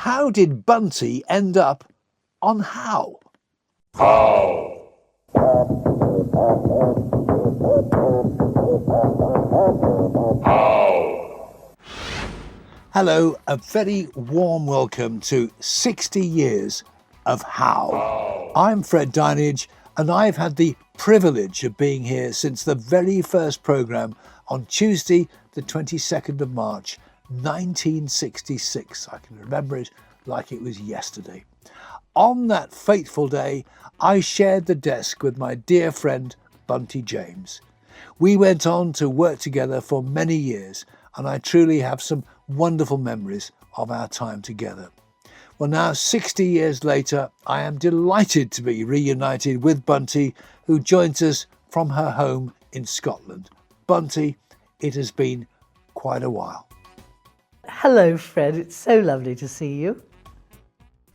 How did Bunty end up on How? How? How? Hello, a very warm welcome to 60 years of How. I'm Fred Dinenage, and I've had the privilege of being here since the very first programme on Tuesday, the 22nd of March, 1966. I can remember it like it was yesterday. On that fateful day, I shared the desk with my dear friend Bunty James. We went on to work together for many years, and I truly have some wonderful memories of our time together. Well, now 60 years later, I am delighted to be reunited with Bunty, who joins us from her home in Scotland. Bunty, it has been quite a while. Hello, Fred. It's so lovely to see you.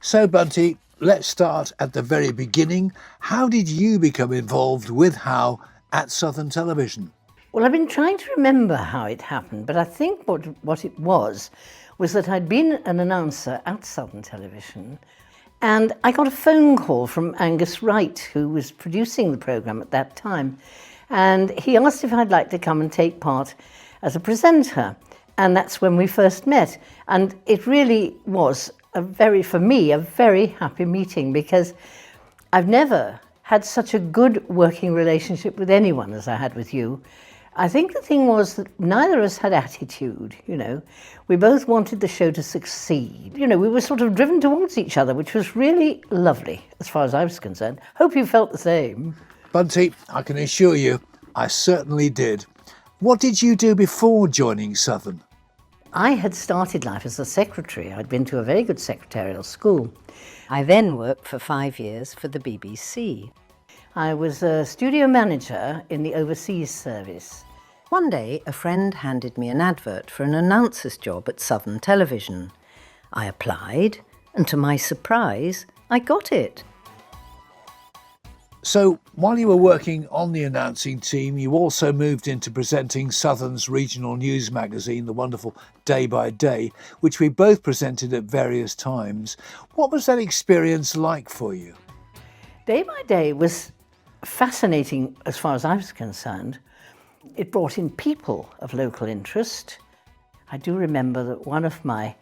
So, Bunty, let's start at the very beginning. How did you become involved with How at Southern Television? Well, I've been trying to remember how it happened, but I think what it was that I'd been an announcer at Southern Television, and I got a phone call from Angus Wright, who was producing the programme at that time, and he asked if I'd like to come and take part as a presenter, and that's when we first met. And it really was for me, a very happy meeting, because I've never had such a good working relationship with anyone as I had with you. I think the thing was that neither of us had attitude, We both wanted the show to succeed. We were sort of driven towards each other, which was really lovely, as far as I was concerned. Hope you felt the same. Bunty, I can assure you, I certainly did. What did you do before joining Southern? I had started life as a secretary. I'd been to a very good secretarial school. I then worked for 5 years for the BBC. I was a studio manager in the overseas service. One day, a friend handed me an advert for an announcer's job at Southern Television. I applied, and to my surprise, I got it. So, while you were working on the announcing team, you also moved into presenting Southern's regional news magazine, the wonderful Day by Day, which we both presented at various times. What was that experience like for you? Day by Day was fascinating as far as I was concerned. It brought in people of local interest. I do remember that one of my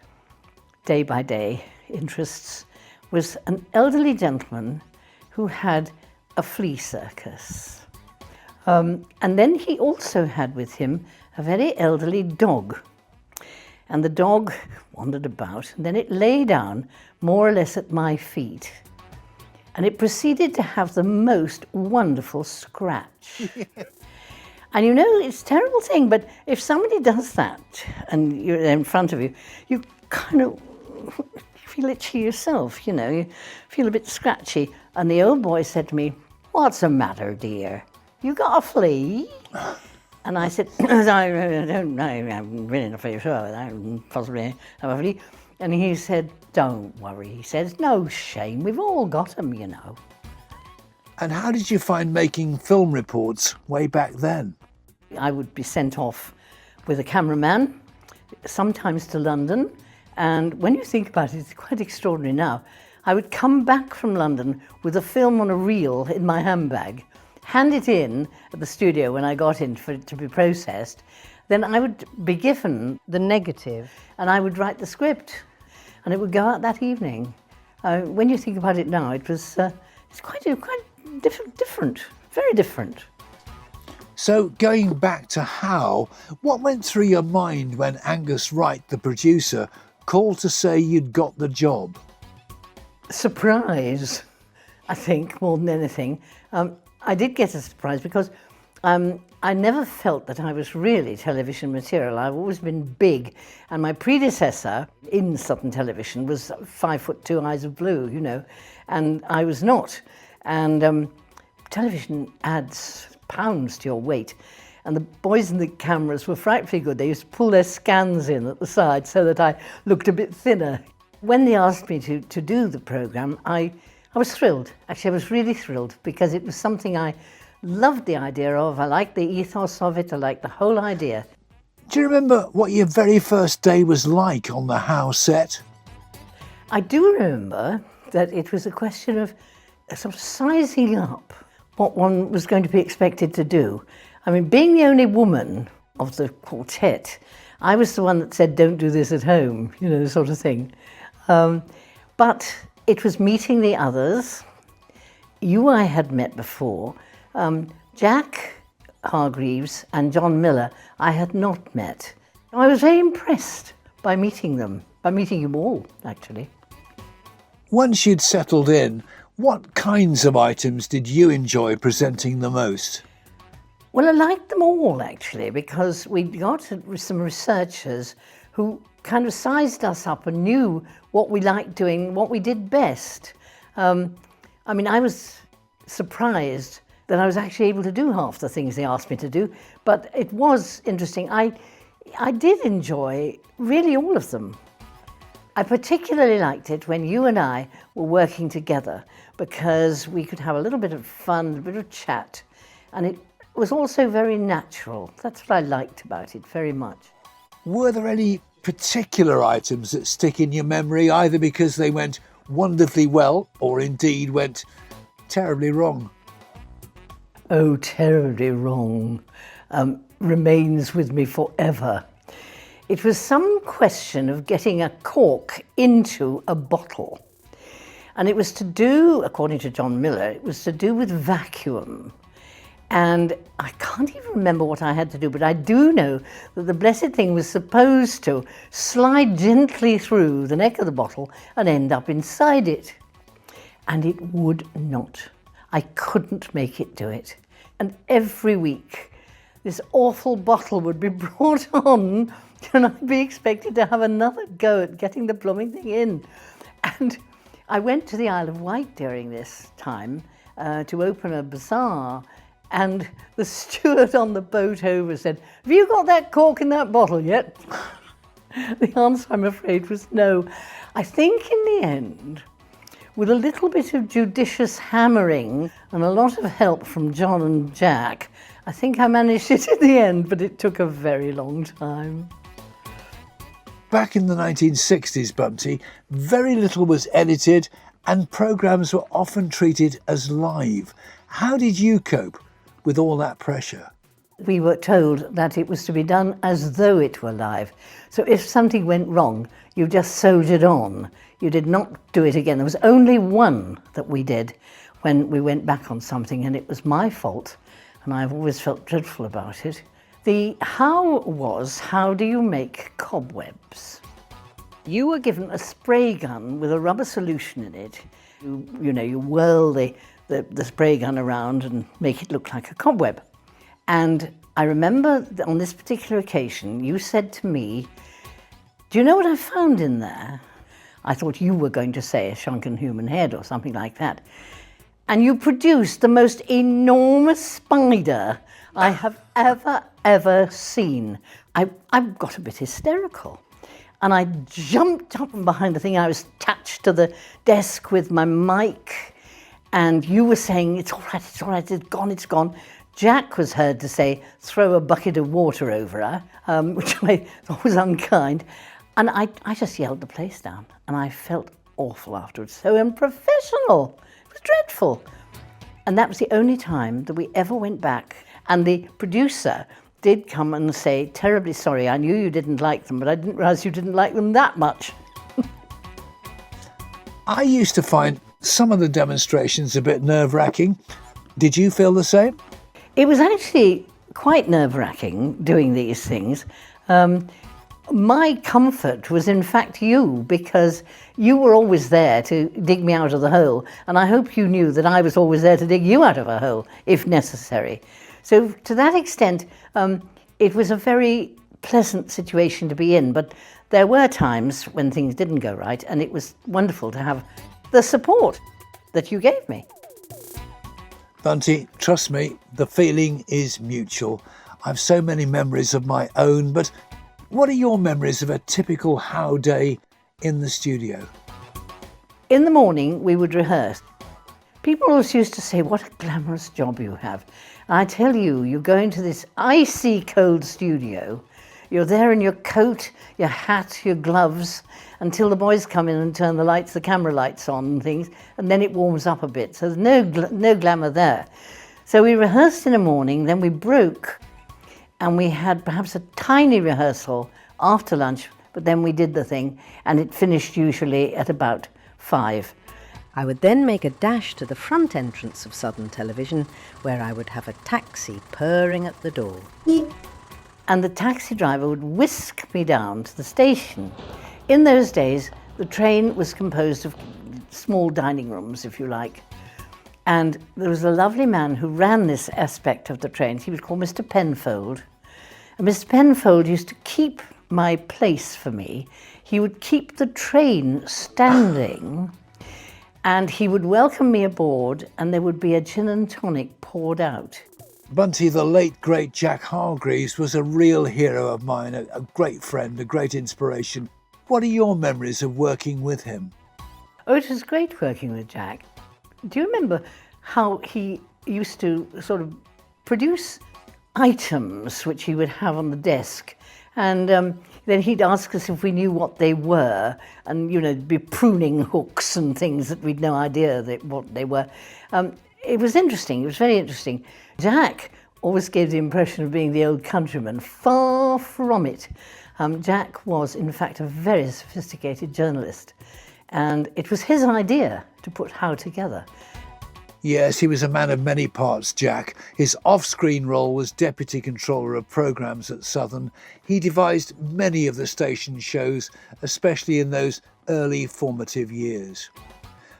Day by Day interests was an elderly gentleman who had a flea circus. And then he also had with him a very elderly dog. And the dog wandered about, and then it lay down more or less at my feet. And it proceeded to have the most wonderful scratch. And it's a terrible thing, but if somebody does that and you're in front of you, you kind of feel itchy yourself, you feel a bit scratchy. And the old boy said to me, "What's the matter, dear? You got a flea?" And I said, "I don't know, I'm really not very sure. I possibly have a flea." And he said, "Don't worry," he says, "no shame, we've all got them, And how did you find making film reports way back then? I would be sent off with a cameraman, sometimes to London, and when you think about it, it's quite extraordinary now. I would come back from London with a film on a reel in my handbag, hand it in at the studio when I got in for it to be processed, then I would be given the negative and I would write the script and it would go out that evening. When you think about it now, it's quite different, very different. So, going back to How, what went through your mind when Angus Wright, the producer, called to say you'd got the job? Surprise, I think, more than anything. I did get a surprise because I never felt that I was really television material. I've always been big, and my predecessor in Southern Television was 5'2", eyes of blue, and I was not. And television adds pounds to your weight, and the boys in the cameras were frightfully good. They used to pull their scans in at the side so that I looked a bit thinner. When they asked me to do the programme, I was thrilled. Actually, I was really thrilled because it was something I loved the idea of. I liked the ethos of it. I liked the whole idea. Do you remember what your very first day was like on the How set? I do remember that it was a question of sort of sizing up what one was going to be expected to do. I mean, being the only woman of the quartet, I was the one that said, don't do this at home, you know, sort of thing. But it was meeting the others. You I had met before. Jack Hargreaves and John Miller I had not met. I was very impressed by meeting them, by meeting you all, actually. Once you'd settled in, what kinds of items did you enjoy presenting the most? Well, I liked them all, actually, because we got some researchers who kind of sized us up and knew what we liked doing, what we did best. I mean, I was surprised that I was actually able to do half the things they asked me to do, but it was interesting. I did enjoy really all of them. I particularly liked it when you and I were working together because we could have a little bit of fun, a bit of chat, and it was also very natural. That's what I liked about it very much. Were there any particular items that stick in your memory, either because they went wonderfully well or indeed went terribly wrong? Oh, terribly wrong. Remains with me forever. It was some question of getting a cork into a bottle. And it was to do, according to John Miller, it was to do with vacuum. And I can't even remember what I had to do, but I do know that the blessed thing was supposed to slide gently through the neck of the bottle and end up inside it. And it would not. I couldn't make it do it. And every week, this awful bottle would be brought on and I'd be expected to have another go at getting the blooming thing in. And I went to the Isle of Wight during this time to open a bazaar, and the steward on the boat over said, have you got that cork in that bottle yet? The answer, I'm afraid, was no. I think in the end, with a little bit of judicious hammering and a lot of help from John and Jack, I think I managed it in the end, but it took a very long time. Back in the 1960s, Bunty, very little was edited and programmes were often treated as live. How did you cope with all that pressure? We were told that it was to be done as though it were live. So if something went wrong, you just sewed it on. You did not do it again. There was only one that we did when we went back on something, and it was my fault, and I've always felt dreadful about it. The how was, how do you make cobwebs? You were given a spray gun with a rubber solution in it. You whirl the spray gun around and make it look like a cobweb. And I remember on this particular occasion, you said to me, do you know what I found in there? I thought you were going to say a shrunken human head or something like that. And you produced the most enormous spider I have ever seen. I got a bit hysterical. And I jumped up from behind the thing. I was attached to the desk with my mic. And you were saying, it's all right, it's gone. Jack was heard to say, throw a bucket of water over her, which I thought was unkind. And I just yelled the place down. And I felt awful afterwards, so unprofessional. It was dreadful. And that was the only time that we ever went back. And the producer did come and say, terribly sorry, I knew you didn't like them, but I didn't realise you didn't like them that much. I used to find some of the demonstrations a bit nerve-wracking. Did you feel the same? It was actually quite nerve-wracking doing these things. My comfort was in fact you, because you were always there to dig me out of the hole, and I hope you knew that I was always there to dig you out of a hole, if necessary. So to that extent, it was a very pleasant situation to be in, but there were times when things didn't go right, and it was wonderful to have the support that you gave me. Bunty, trust me, the feeling is mutual. I've so many memories of my own, but what are your memories of a typical How day in the studio? In the morning, we would rehearse. People always used to say, what a glamorous job you have. And I tell you, you go into this icy cold studio, You're there in your coat, your hat, your gloves, until the boys come in and turn the camera lights on and things, and then it warms up a bit. So there's no glamour there. So we rehearsed in the morning, then we broke, and we had perhaps a tiny rehearsal after lunch, but then we did the thing, and it finished usually at about 5. I would then make a dash to the front entrance of Southern Television, where I would have a taxi purring at the door. And the taxi driver would whisk me down to the station. In those days, the train was composed of small dining rooms, if you like. And there was a lovely man who ran this aspect of the train. He was called Mr. Penfold. And Mr. Penfold used to keep my place for me. He would keep the train standing, and he would welcome me aboard, and there would be a gin and tonic poured out. Bunty, the late, great Jack Hargreaves was a real hero of mine, a great friend, a great inspiration. What are your memories of working with him? Oh, it was great working with Jack. Do you remember how he used to sort of produce items which he would have on the desk, and then he'd ask us if we knew what they were, and, you know, be pruning hooks and things that we'd no idea what they were. It was interesting. It was very interesting. Jack always gave the impression of being the old countryman. Far from it. Jack was, in fact, a very sophisticated journalist, and it was his idea to put How together. Yes, he was a man of many parts, Jack. His off-screen role was Deputy Controller of Programmes at Southern. He devised many of the station shows, especially in those early formative years.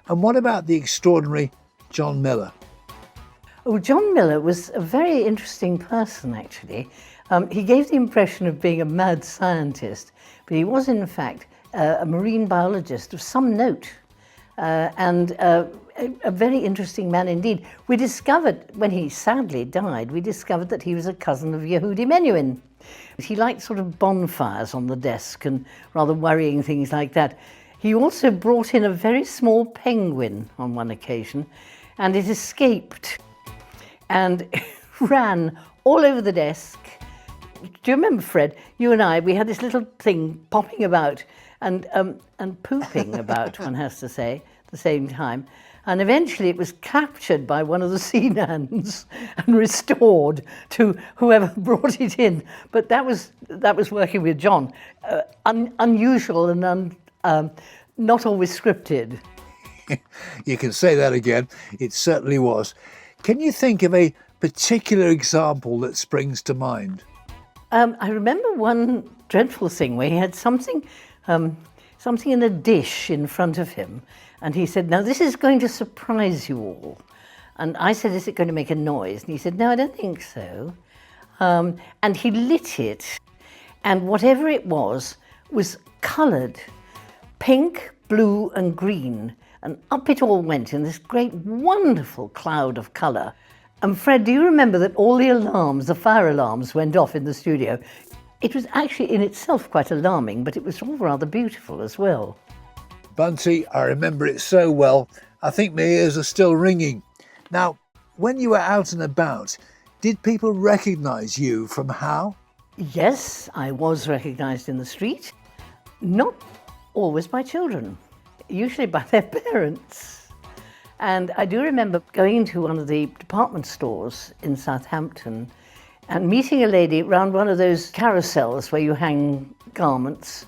And what about the extraordinary John Miller? Oh, John Miller was a very interesting person, actually. He gave the impression of being a mad scientist, but he was, in fact, a marine biologist of some note, and a very interesting man indeed. We discovered, when he sadly died, we discovered that he was a cousin of Yehudi Menuhin. He liked sort of bonfires on the desk and rather worrying things like that. He also brought in a very small penguin on one occasion, and it escaped and ran all over the desk. Do you remember, Fred? You and I, we had this little thing popping about and pooping about, one has to say, at the same time. And eventually it was captured by one of the sea nans and restored to whoever brought it in. But that was working with John. Unusual and not always scripted. You can say that again. It certainly was. Can you think of a particular example that springs to mind? I remember one dreadful thing where he had something in a dish in front of him, and he said, "Now this is going to surprise you all." And I said, "Is it going to make a noise?" And he said, "No, I don't think so." And he lit it, and whatever it was coloured pink, blue and green, and up it all went in this great wonderful cloud of colour. And Fred, do you remember that all the alarms, the fire alarms, went off in the studio? It was actually in itself quite alarming, but it was all rather beautiful as well. Bunty, I remember it so well. I think my ears are still ringing. Now, when you were out and about, did people recognise you from How? Yes, I was recognised in the street. Not always by children, usually by their parents. And I do remember going to one of the department stores in Southampton and meeting a lady round one of those carousels where you hang garments.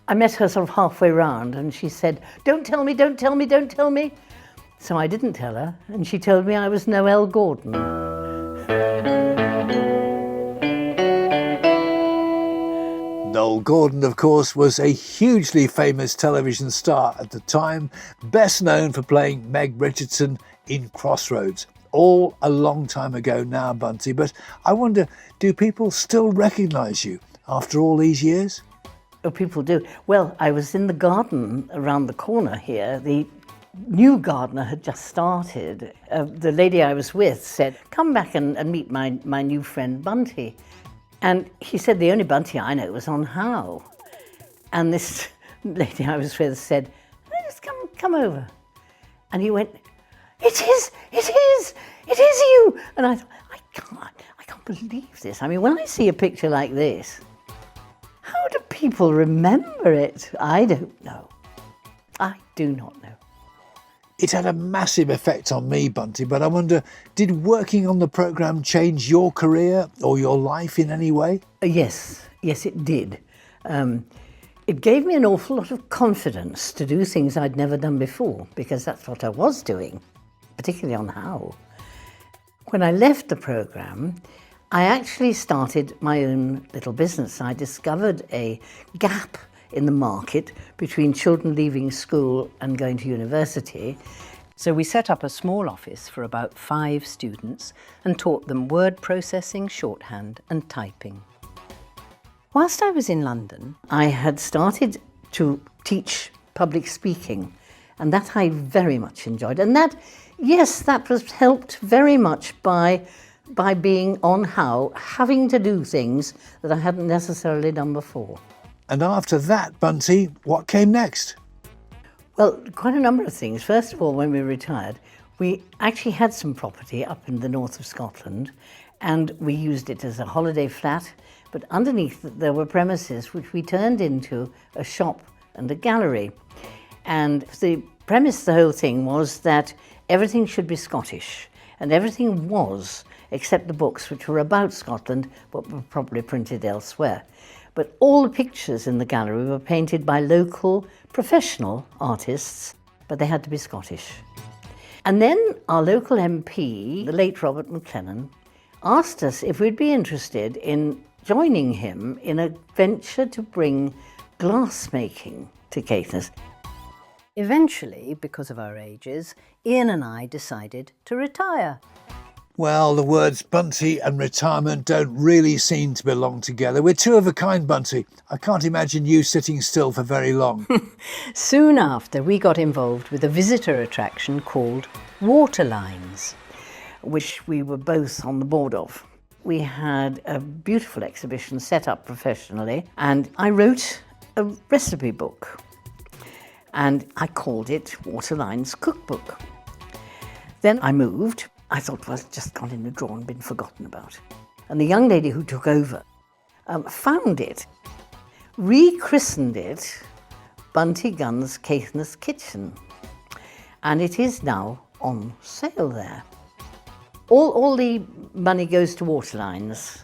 I met her sort of halfway round and she said, "Don't tell me, don't tell me, don't tell me." So I didn't tell her, and she told me I was Noel Gordon. Noel Gordon, of course, was a hugely famous television star at the time, best known for playing Meg Richardson in Crossroads. All a long time ago now, Bunty, but I wonder, do people still recognise you after all these years? Oh, people do. Well, I was in the garden around the corner here. The new gardener had just started. The lady I was with said, "Come back and meet my new friend Bunty." And he said, "The only Bunty I know was on How." And this lady I was with said, "Just come over." And he went, it is you." And I thought, I can't believe this. I mean, when I see a picture like this, people remember it, I don't know. I do not know. It had a massive effect on me, Bunty, but I wonder, did working on the programme change your career or your life in any way? Yes, it did. It gave me an awful lot of confidence to do things I'd never done before, because that's what I was doing, particularly on How. When I left the programme, I actually started my own little business. I discovered a gap in the market between children leaving school and going to university. So we set up a small office for about 5 students and taught them word processing, shorthand and typing. Whilst I was in London, I had started to teach public speaking, and that I very much enjoyed. And that, yes, that was helped very much by being on How, having to do things that I hadn't necessarily done before. And after that, Bunty, what came next? Well, quite a number of things. First of all, when we retired, we actually had some property up in the north of Scotland, and we used it as a holiday flat, but underneath there were premises which we turned into a shop and a gallery. And the premise, the whole thing, was that everything should be Scottish, and everything was, except the books, which were about Scotland, but were probably printed elsewhere. But all the pictures in the gallery were painted by local professional artists, but they had to be Scottish. And then our local MP, the late Robert McLennan, asked us if we'd be interested in joining him in a venture to bring glassmaking to Caithness. eventually, because of our ages, Ian and I decided to retire. Well, the words Bunty and retirement don't really seem to belong together. We're two of a kind, Bunty. I can't imagine you sitting still for very long. Soon after, we got involved with a visitor attraction called Waterlines, which we were both on the board of. We had a beautiful exhibition set up professionally, and I wrote a recipe book, and I called it Waterlines Cookbook. Then I moved. I thought, well, it's just gone in the drawer and been forgotten about. And the young lady who took over found it, rechristened it Bunty Gunn's Caithness Kitchen, and it is now on sale there. All the money goes to Waterlines.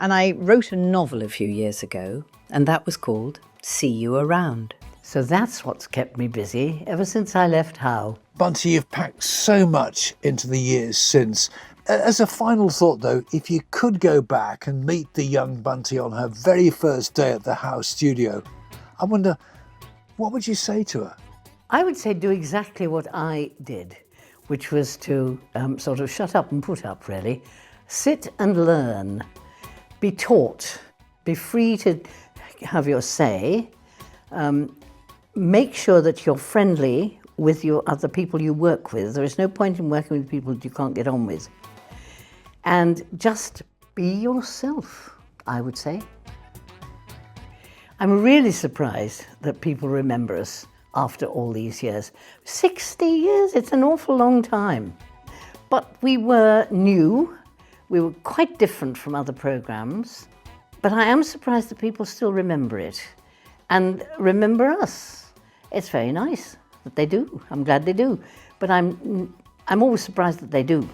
and I wrote a novel a few years ago, and that was called See You Around. So that's what's kept me busy ever since I left How. Bunty, you've packed so much into the years since. As a final thought, though, if you could go back and meet the young Bunty on her very first day at the House studio, I wonder, what would you say to her? I would say do exactly what I did, which was to sort of shut up and put up, really. Sit and learn. Be taught. Be free to have your say. Make sure that you're friendly with your other people you work with. There is no point in working with people that you can't get on with. And just be yourself, I would say. I'm really surprised that people remember us after all these years. 60 years, it's an awful long time. But we were new, we were quite different from other programmes, but I am surprised that people still remember it and remember us. It's very nice that they do. I'm glad they do, but I'm always surprised that they do.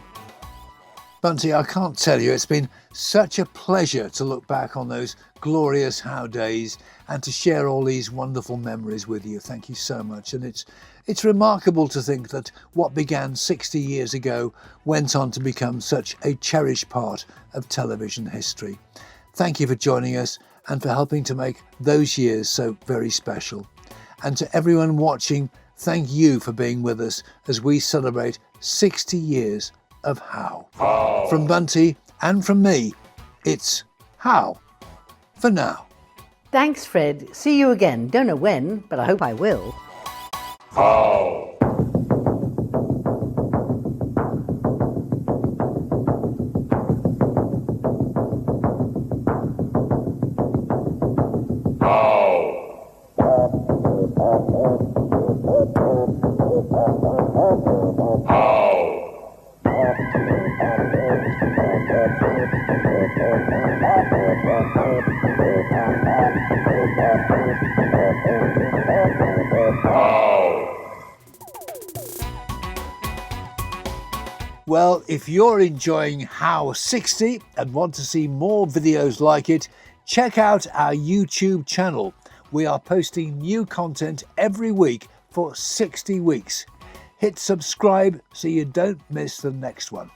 Bunty, I can't tell you, it's been such a pleasure to look back on those glorious How days and to share all these wonderful memories with you. Thank you so much. And it's remarkable to think that what began 60 years ago went on to become such a cherished part of television history. Thank you for joining us and for helping to make those years so very special. And to everyone watching, thank you for being with us as we celebrate 60 years of How. From Bunty and from me, it's How for now. Thanks, Fred. See you again. Don't know when, but I hope I will. How? How? Well, if you're enjoying How 60 and want to see more videos like it, check out our YouTube channel. We are posting new content every week for 60 weeks. Hit subscribe so you don't miss the next one.